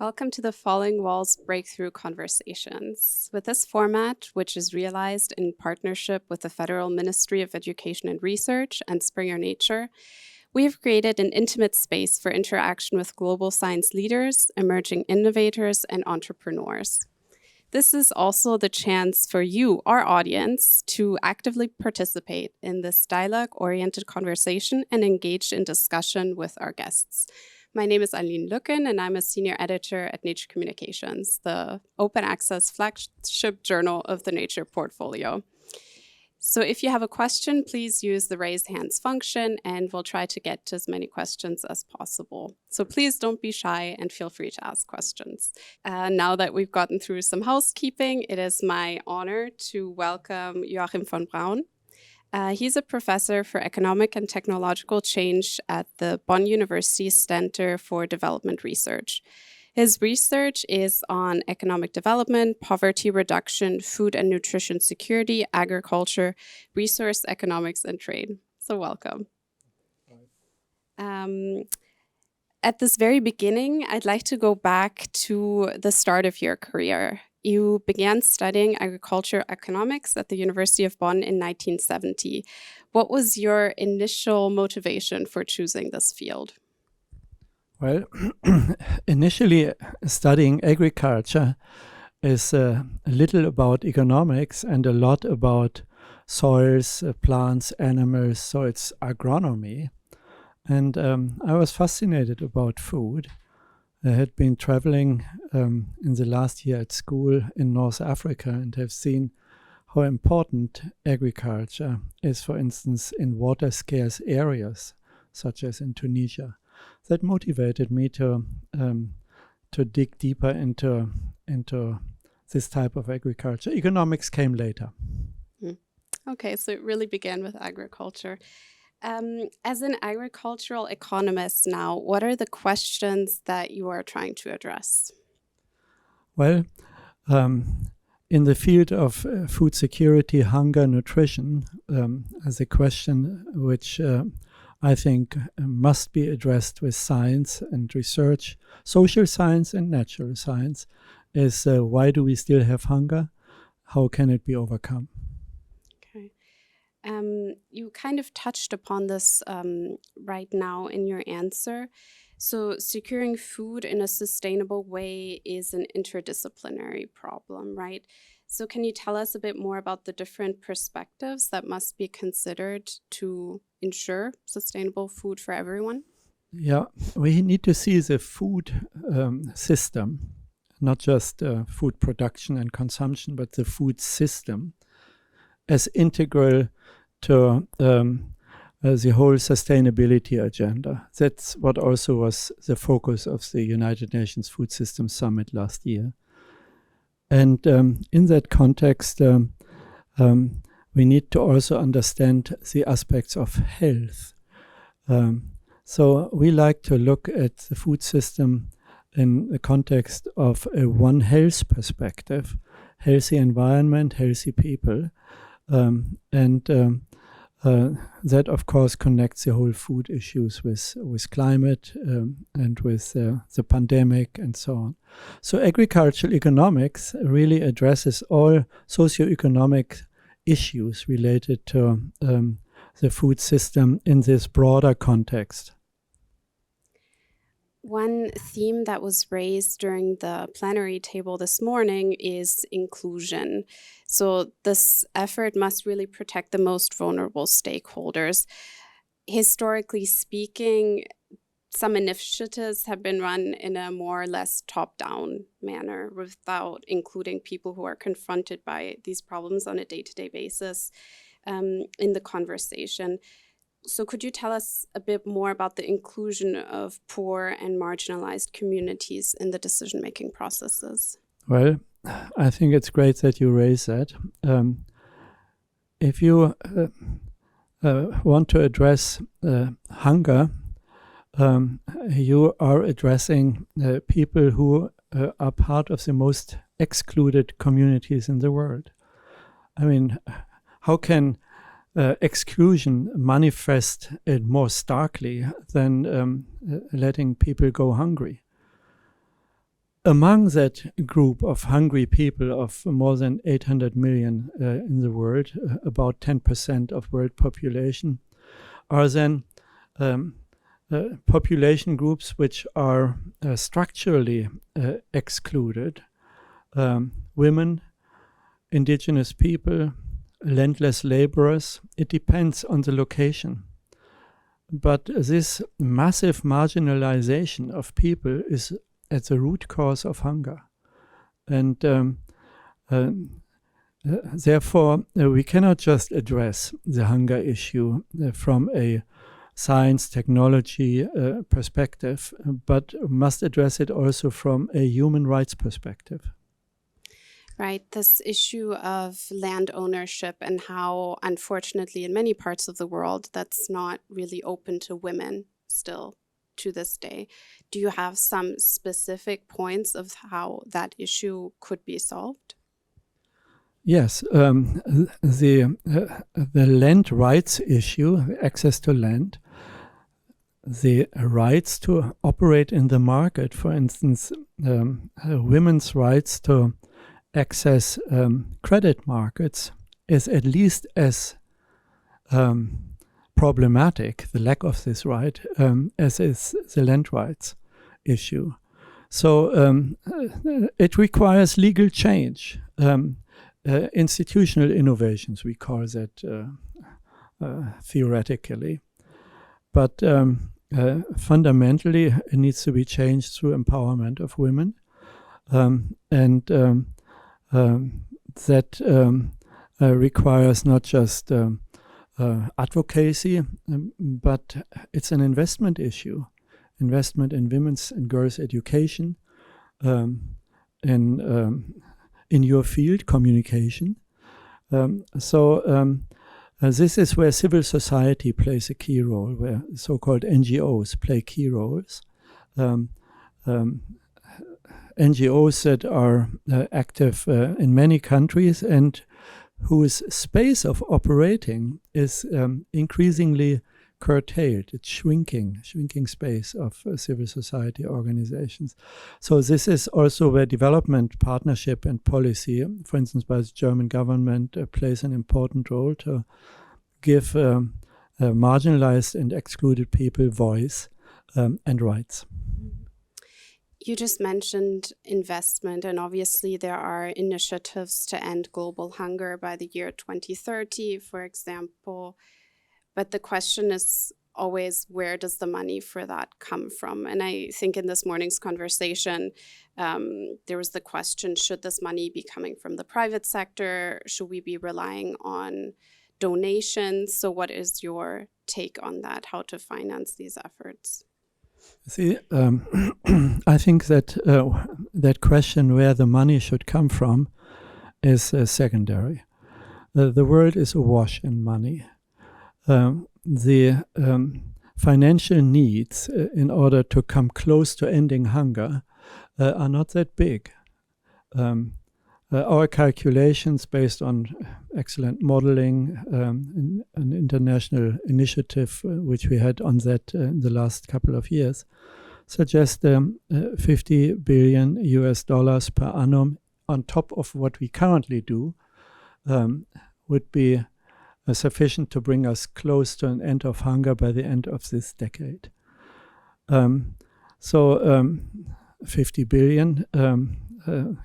Welcome to the Falling Walls Breakthrough Conversations. With this format, which is realized in partnership with the Federal Ministry of Education and Research and Springer Nature, we have created an intimate space for interaction with global science leaders, emerging innovators, and entrepreneurs. This is also the chance for you, our audience, to actively participate in this dialogue-oriented conversation and engage in discussion with our guests. My name is Aline Lücken, and I'm a senior editor at Nature Communications, the open access flagship journal of the Nature portfolio. So if you have a question, please use the raise hands function, and we'll try to get to as many questions as possible. So please don't be shy and feel free to ask questions. Now that we've gotten through some housekeeping, it is my honor to welcome Joachim von Braun. He's a professor for economic and technological change at the Bonn University Center for Development Research. His research is on economic development, poverty reduction, food and nutrition security, agriculture, resource economics, and trade. So welcome. At this very beginning, I'd like to go back to the start of your career. You began studying agriculture economics at the University of Bonn in 1970. What was your initial motivation for choosing this field? Well, initially studying agriculture is a little about economics and a lot about soils, plants, animals, so it's agronomy. And I was fascinated about food. I had been traveling in the last year at school in North Africa and have seen how important agriculture is, for instance, in water-scarce areas, such as in Tunisia. That motivated me to dig deeper into this type of agriculture. Economics came later. Okay, so it really began with agriculture. As an agricultural economist now, what are the questions that you are trying to address? Well, in the field of food security, hunger, nutrition, as a question which I think must be addressed with science and research, social science and natural science, is why do we still have hunger? How can it be overcome? Okay. You kind of touched upon this right now in your answer. So securing food in a sustainable way is an interdisciplinary problem, right? So can you tell us a bit more about the different perspectives that must be considered to ensure sustainable food for everyone? Yeah, we need to see the food system, not just food production and consumption, but the food system as integral to the whole sustainability agenda. That's what also was the focus of the United Nations Food Systems Summit last year. And in that context, we need to also understand the aspects of health. So we like to look at the food system in the context of a One Health perspective, healthy environment, healthy people. That, of course, connects the whole food issues with climate and with the pandemic and so on. So agricultural economics really addresses all socioeconomic issues related to the food system in this broader context. One theme that was raised during the plenary table this morning is inclusion. So this effort must really protect the most vulnerable stakeholders. Historically speaking, some initiatives have been run in a more or less top-down manner without including people who are confronted by these problems on a day-to-day basis in the conversation. So could you tell us a bit more about the inclusion of poor and marginalized communities in the decision-making processes? Well, I think it's great that you raise that. If you want to address hunger, you are addressing people who are part of the most excluded communities in the world. I mean, how can exclusion manifest it more starkly than letting people go hungry? among that group of hungry people of more than 800 million in the world, about 10% of world population, are then population groups which are structurally excluded. Women, indigenous people, landless laborers. It depends on the location. But this massive marginalization of people is at the root cause of hunger. And therefore, we cannot just address the hunger issue from a science, technology perspective, but must address it also from a human rights perspective. Right, this issue of land ownership and how, unfortunately, in many parts of the world, that's not really open to women still to this day. Do you have some specific points of how that issue could be solved? Yes, the land rights issue, access to land, the rights to operate in the market, for instance, women's rights to access credit markets is at least as problematic, the lack of this right, as is the land rights issue. So it requires legal change, institutional innovations, we call that theoretically. But fundamentally, it needs to be changed through empowerment of women. That requires not just advocacy, but it's an investment issue. Investment in women's and girls' education, in your field, communication. This is where civil society plays a key role, where so-called NGOs play key roles. NGOs that are active in many countries and whose space of operating is increasingly curtailed. It's shrinking space of civil society organizations. So this is also where development, partnership and policy, for instance, by the German government, plays an important role to give marginalized and excluded people voice and rights. You just mentioned investment, and obviously there are initiatives to end global hunger by the year 2030, for example. But the question is always, where does the money for that come from? And I think in this morning's conversation, there was the question, should this money be coming from the private sector? Should we be relying on donations? So what is your take on that, how to finance these efforts? See, I think that that question, where the money should come from, is secondary. The world is awash in money. The financial needs in order to come close to ending hunger are not that big. Our calculations, based on excellent modeling, an international initiative which we had on that in the last couple of years, suggest $50 billion per annum on top of what we currently do would be sufficient to bring us close to an end of hunger by the end of this decade. 50 billion,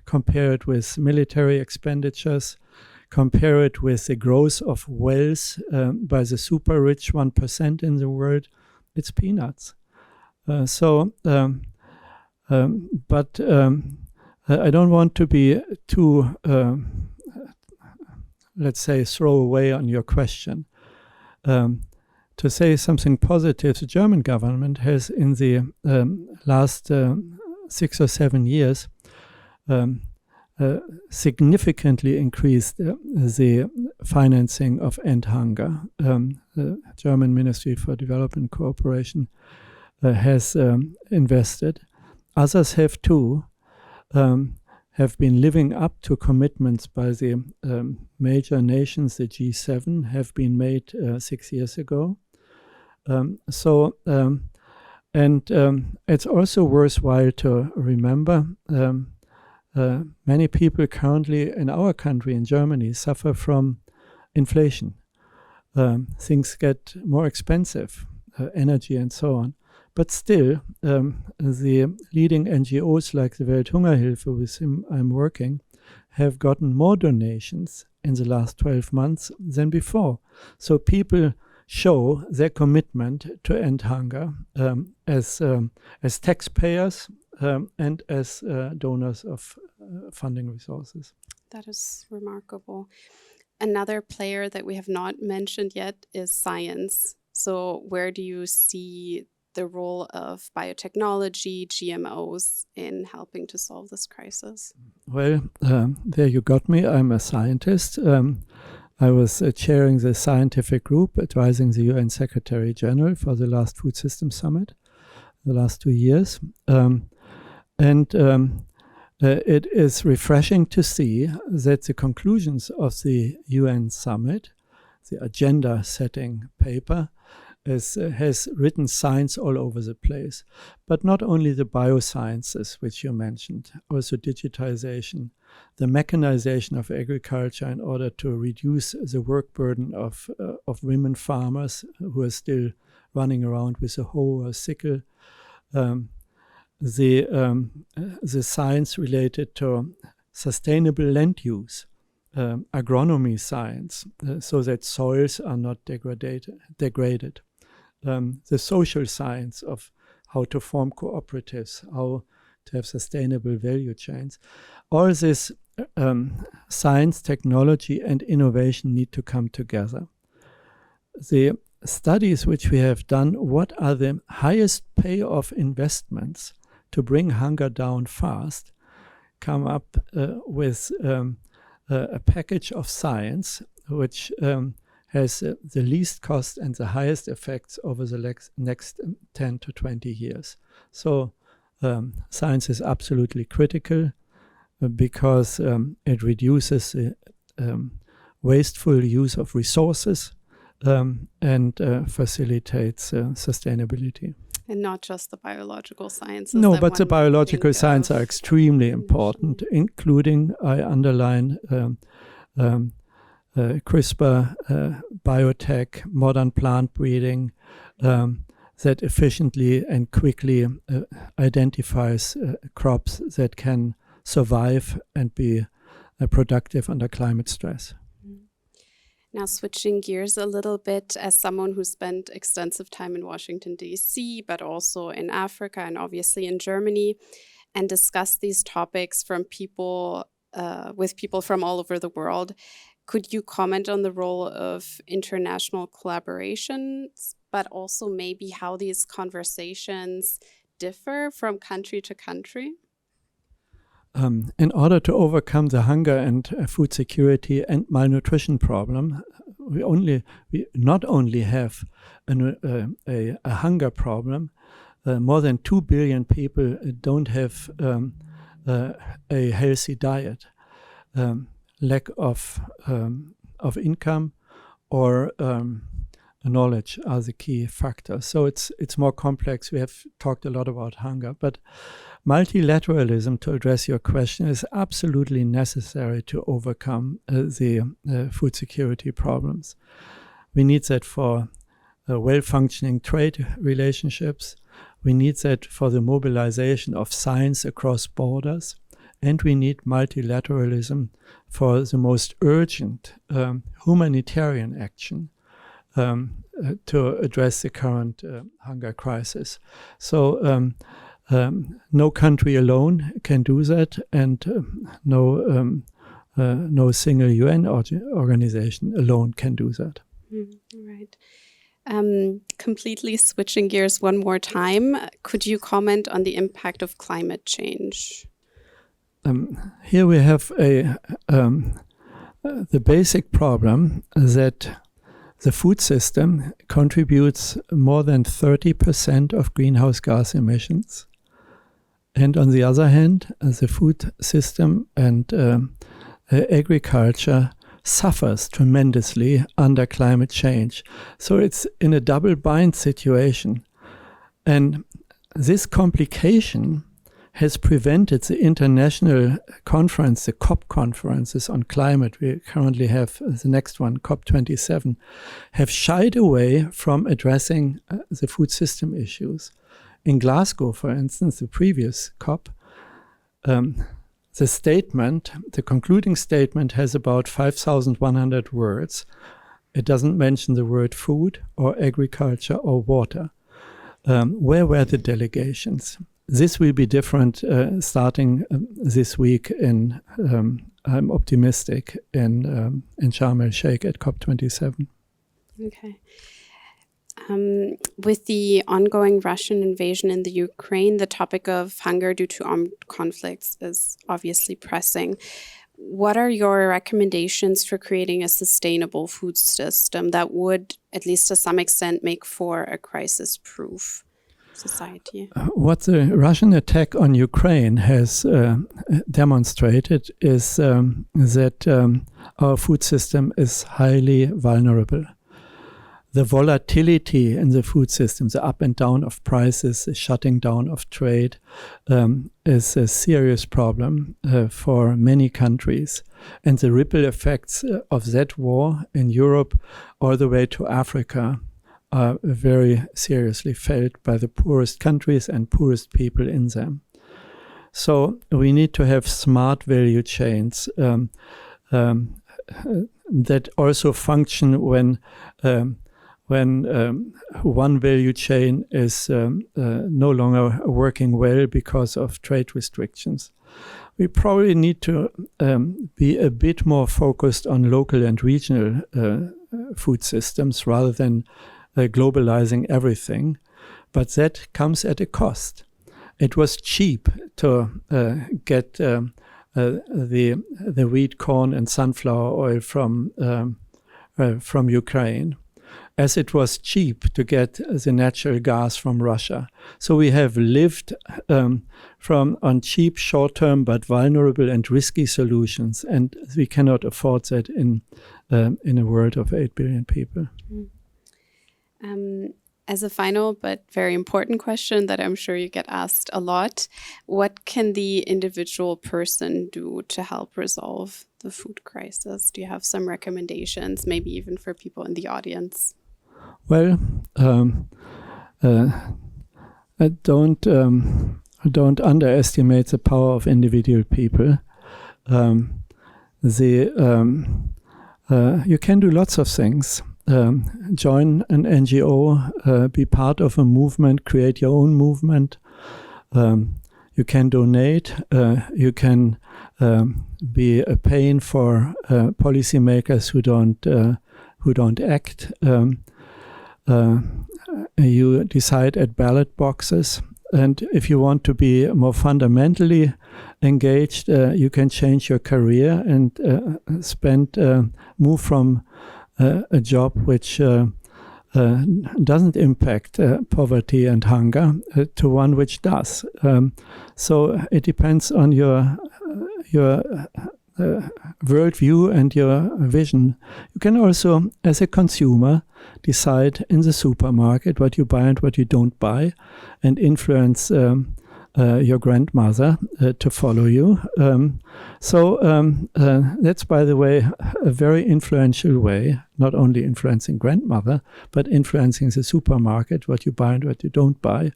compare it with military expenditures, compare it with the growth of wealth by the super rich 1% in the world, it's peanuts. But I don't want to be too, let's say, throw away on your question. To say something positive, the German government has in the last 6 or 7 years significantly increased the financing of end hunger. The German Ministry for Development Cooperation has invested. Others have too, have been living up to commitments by the major nations. The G7 have been made 6 years ago. And it's also worthwhile to remember many people currently in our country, in Germany, suffer from inflation. Things get more expensive, energy and so on. But still, the leading NGOs like the Welthungerhilfe, with whom I'm working, have gotten more donations in the last 12 months than before. So people show their commitment to end hunger as taxpayers and as donors of funding resources. That is remarkable. Another player that we have not mentioned yet is science. So where do you see the role of biotechnology, GMOs in helping to solve this crisis? Well, there you got me. I'm a scientist. I was chairing the scientific group advising the UN Secretary General for the last Food Systems Summit, the last 2 years. It is refreshing to see that the conclusions of the UN summit, the agenda-setting paper, has written science all over the place. But not only the biosciences, which you mentioned, also digitization, the mechanization of agriculture in order to reduce the work burden of women farmers who are still running around with a hoe or a sickle. The science related to sustainable land use, agronomy science, so that soils are not degraded. The social science of how to form cooperatives, how to have sustainable value chains. All this science, technology, and innovation need to come together. The studies which we have done, what are the highest payoff investments to bring hunger down fast, come up with a package of science which has the least cost and the highest effects over the next 10 to 20 years. So science is absolutely critical because it reduces the wasteful use of resources and facilitates sustainability. And not just the biological sciences. No, but the biological sciences are extremely important, including, I underline, CRISPR, biotech, modern plant breeding, that efficiently and quickly identifies crops that can survive and be productive under climate stress. Now, switching gears a little bit, as someone who spent extensive time in Washington, D.C., but also in Africa and obviously in Germany, and discussed these topics from people with people from all over the world, could you comment on the role of international collaborations, but also maybe how these conversations differ from country to country? In order to overcome the hunger and food security and malnutrition problem, we not only have a hunger problem. More than 2 billion people don't have a healthy diet. Lack of income or knowledge are the key factors. So it's more complex. We have talked a lot about hunger, but multilateralism, to address your question, is absolutely necessary to overcome the food security problems. We need that for well-functioning trade relationships. We need that for the mobilization of science across borders. And we need multilateralism for the most urgent humanitarian action to address the current hunger crisis. So no country alone can do that, and no single UN organization alone can do that. Right. Completely switching gears one more time, could you comment on the impact of climate change? Here we have the basic problem that the food system contributes more than 30% of greenhouse gas emissions. And on the other hand, the food system and agriculture suffers tremendously under climate change. So it's in a double bind situation. And this complication has prevented the international conference, the COP conferences on climate, we currently have the next one, COP27, have shied away from addressing the food system issues. In Glasgow, for instance, the previous COP, the statement, the concluding statement, has about 5,100 words. It doesn't mention the word food or agriculture or water. Where were the delegations? This will be different starting this week in, I'm optimistic, in Sharm el-Sheikh at COP27. Okay. With the ongoing Russian invasion in the Ukraine, the topic of hunger due to armed conflicts is obviously pressing. What are your recommendations for creating a sustainable food system that would, at least to some extent, make for a crisis-proof society? What the Russian attack on Ukraine has demonstrated is that our food system is highly vulnerable. The volatility in the food system, the up and down of prices, the shutting down of trade, is a serious problem for many countries. And the ripple effects of that war in Europe all the way to Africa are very seriously felt by the poorest countries and poorest people in them. So we need to have smart value chains that also function when one value chain is no longer working well because of trade restrictions. We probably need to be a bit more focused on local and regional food systems rather than globalizing everything. But that comes at a cost. It was cheap to get the wheat, corn, and sunflower oil from Ukraine, as it was cheap to get the natural gas from Russia. So we have lived on cheap, short-term, but vulnerable and risky solutions, and we cannot afford that in a world of 8 billion people. As a final but very important question that I'm sure you get asked a lot, what can the individual person do to help resolve the food crisis? Do you have some recommendations, maybe even for people in the audience? Well, don't underestimate the power of individual people. You can do lots of things. Join an NGO, be part of a movement, create your own movement. You can donate. You can be a pain for policymakers who don't act. You decide at ballot boxes. And if you want to be more fundamentally engaged, you can change your career and move from a job which doesn't impact poverty and hunger to one which does. So it depends on your worldview and your vision. You can also, as a consumer, decide in the supermarket what you buy and what you don't buy, and influence your grandmother to follow you. That's, by the way, a very influential way, not only influencing grandmother, but influencing the supermarket, what you buy and what you don't buy,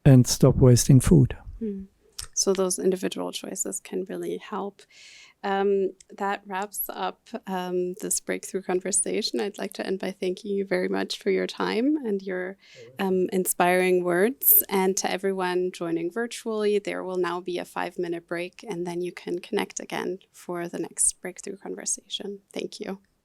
and stop wasting food. So those individual choices can really help. That wraps up this breakthrough conversation. I'd like to end by thanking you very much for your time and your inspiring words. And to everyone joining virtually, there will now be a 5-minute break, and then you can connect again for the next breakthrough conversation. Thank you.